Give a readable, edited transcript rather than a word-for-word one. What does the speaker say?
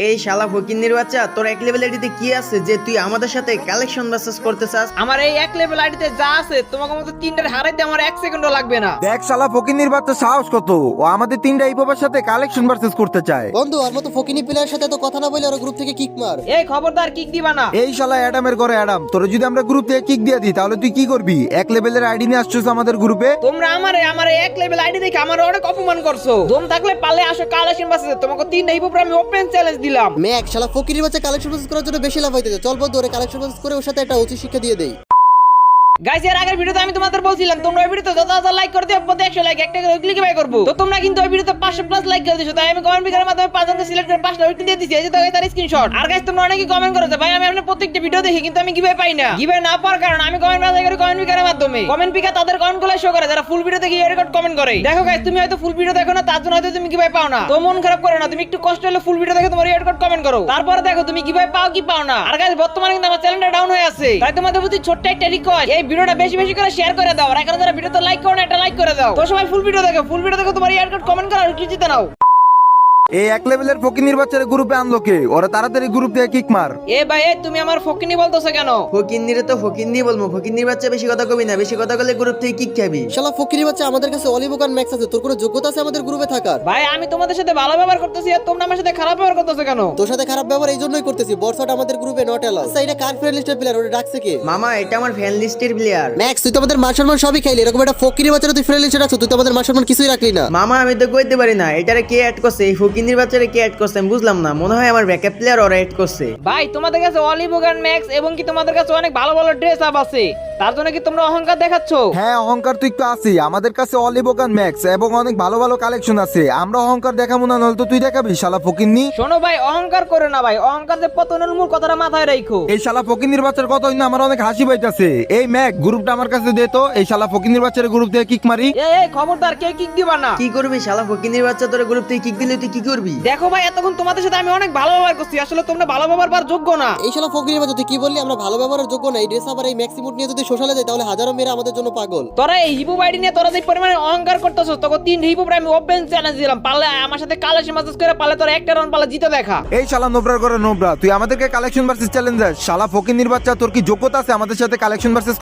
এই শালা ফকিন্নির বাচ্চা, তোর এক লেভেল আইডিতে কি আছে যে তুই আমাদের সাথে কালেকশন ভার্সেস করতে চাস? আমার এই এক লেভেল আইডিতে যা আছে তোমাকে মতো তিনটার হারাইতে আমার 1 সেকেন্ডও লাগবে না। দেখ শালা ফকিন্নির বাচ্চা সাহস কত, ও আমাদের তিনটা ইপোবার সাথে কালেকশন ভার্সেস করতে চায়। বন্ধু আর মতো ফকিনি প্লেয়ারের সাথে তো কথা না বলে ওর গ্রুপ থেকে কিক মার। এই খবরদার কিক দিবা না। এই শালা অ্যাডামের ঘরে অ্যাডাম, তোরে যদি আমরা গ্রুপ থেকে কিক দিয়ে দিই তাহলে তুই কি করবি? এক লেভেলের আইডি নিয়ে আসছিস আমাদের গ্রুপে। তোমরা আমার এক লেভেল আইডি দেখে আমার অনেক অপমান করছো। দম থাকলে পালে আসো কালেকশন বাসে, তোমাকে তিনটা হিপোপর আমি ওপেন চ্যালেঞ্জ দিলাম। ম্যাক শালা ফকিনির বাচ্চা কালেকশন প্রসেস করার জন্য বেশি লাভ হইতেছে। চল বন্ধু ওরে কালেকশন প্রসেস করে ওর সাথে একটা উচিত শিক্ষা দিয়ে দেই। গাইস, এর আগের ভিডিওতে আমি তোমাদের বলছিলাম তোমরা ওই ভিডিওতে যত লাইক করে দিও, প্রতি 100 লাইক একটা করে ক্লিক বাই করব। তো তোমরা কিন্তু ওই ভিডিওতে 500 প্লাস লাইক করে দিছো, তাই আমি কমেন্ট পিকারের মাধ্যমে 5 জনকে সিলেক্ট করে 5টা উইক দিয়ে দিছি। এই যে তো তার স্ক্রিনশট। আর গাইস, তোমরা অনেকেই কমেন্ট করেছো ভাই আমি আপনাদের প্রত্যেকটা ভিডিও দেখি কিন্তু আমি কিভাবে পাই না। কিভাবে না পাওয়ার কারণ আমি কমেন্ট বাছাই করি কমেন্ট পিকারের মাধ্যমে। কমেন্ট পিকার তাদের কমেন্টগুলো শো করে যারা ফুল ভিডিও দেখে এই রেকর্ড কমেন্ট করে। দেখো গাইস, তুমি হয়তো ফুল ভিডিও দেখো না, তার জন্য হয়তো তুমি কিভাবে পাও না। তো মন খারাপ করো না, তুমি একটু কষ্ট হলে ফুল ভিডিও দেখে তোমার এই রেকর্ড কমেন্ট করো, তারপরে দেখো তুমি কিভাবে পাও কি পাও না। আর গাইস, বর্তমানে কিন্তু আমার চ্যানেলটা ডাউন হয়ে আছে, তাই তোমাদের প্রতি ছোট্ট একটা রিকোয়েস্ট, এই ভিডিওটা বেশি বেশি করে শেয়ার করে দাও। আর যারা ভিডিওতে লাইক করো না, একটা লাইক করে দাও। তো সবাই ফুল ভিডিও দেখো তোমার এই রেকর্ড কমেন্ট করো আর কি জিতে নাও। এই এক লেভেলের ফকিন্নির বাচ্চারে গ্রুপে আনলো কে? ওরা তাড়াতাড়ি গ্রুপ থেকে কিক মার। এ ভাই, তুমি আমার ফকিনি বলতেছো কেন? ফকিন্নিরে তো ফকিন্নি বলবো, ফকিন্নির বাচ্চা বেশি কথা কবি না, বেশি কথা বলে গ্রুপ থেকে কিক খাবি। শালা ফকিনির বাচ্চা আমাদের কাছে অলিভোগান ম্যাক্স আছে, তোর কোনো যোগ্যতা আছে আমাদের গ্রুপে থাকার? ভাই, আমি তোমাদের সাথে ভালো ব্যবহার করতেছি আর তোমরা আমার সাথে খারাপ ব্যবহার করতেছো কেন? তোর সাথে খারাপ ব্যবহার এই জন্যই করতেছি, বর্ষাটা আমাদের গ্রুপে নট এলাও। আচ্ছা এটা কার ফ্রেন্ড লিস্টের প্লেয়ার, ওটা ডাকছে কে? মামা, এটা আমার ফ্যান লিস্টের প্লেয়ার। ম্যাক্স তুই তো আমাদের মান সম্মান সবই খাইলি, এরকম একটা ফকিনির বাচ্চারা তুই ফ্রেন্ড লিস্টে রাখছো, তুই তো আমাদের মান সম্মান কিছুই রাখলি না। মামা, আমি তো কইতে পারি না এটারে কে অ্যাড করছে, এই ফকিন্নির বাচ্চারে কে অ্যাড করছে আমি বুঝলাম না। মনে হয় আমার ব্যাকআপ প্লেয়ার ওরা অ্যাড করছে। ভাই, তোমাদের কাছে অলিভোগান ম্যাক্স এবং কি তোমাদের কাছে অনেক ভালো ভালো ড্রেস আপ আছে, তার জন্য কি তোমরা অহংকার দেখাচ্ছ? হ্যাঁ, অহংকার তো একটু আছে। আমাদের কাছে অলিভোগান ম্যাক্স এবং অনেক ভালো ভালো কালেকশন আছে, আমরা অহংকার দেখাবো না, নয়তো তুই দেখাবি শালা ফকিন্নি। শোনো ভাই, অহংকার করে না ভাই, অহংকার যে পতনের মূল কথাটা মাথায় রাখো। এই শালা ফকিন্নির বাচ্চার কথা হইনা আমার অনেক হাসি পাইতাছে। এই ম্যাক গ্রুপটা আমার কাছে দে তো, এই শালা ফকিন্নির বাচ্চার গ্রুপ থেকে কিক মারি। এই খবরদার, কে কিক দিবা না। কি করবি শালা ফকিন্নির বাচ্চা, তোর গ্রুপ থেকে কিক দিলে তুই কি করবি? দেখো ভাই, এতক্ষণ তোমাদের সাথে আমি অনেক ভালো ব্যবহার করছি, আসলে তোমরা ভালো ব্যবহার পাওয়ার যোগ্য না। এই শালা ফকিনির বাচ্চা তুই কি বললি? আমরা ভালো ব্যবহারের যোগ্য না? এই ড্রেস আবার এই ম্যাক্সিমুট নিয়ে যদি সোশ্যালে যায় তাহলে হাজারো মেয়েরা আমাদের জন্য পাগল। তোরা এই হিপো বাইডি নিয়ে তোরা যে পরিমাণে অহংকার করতেছস, তোকে 3 হিপো আমি ওপেন চ্যালেঞ্জ দিলাম, পারলে আমার সাথে কালেকশন ম্যাচেস করে পারলে তোরা একটা রাউন্ড পারলে জিতে দেখা। এই শালা নোবরার করে নোবরা, তুই আমাদেরকে কালেকশন ভার্সেস চ্যালেঞ্জ দেস? শালা ফকিন্নির বাচ্চা, তোর কি যোগ্যতা আছে আমাদের সাথে কালেকশন ভার্সেস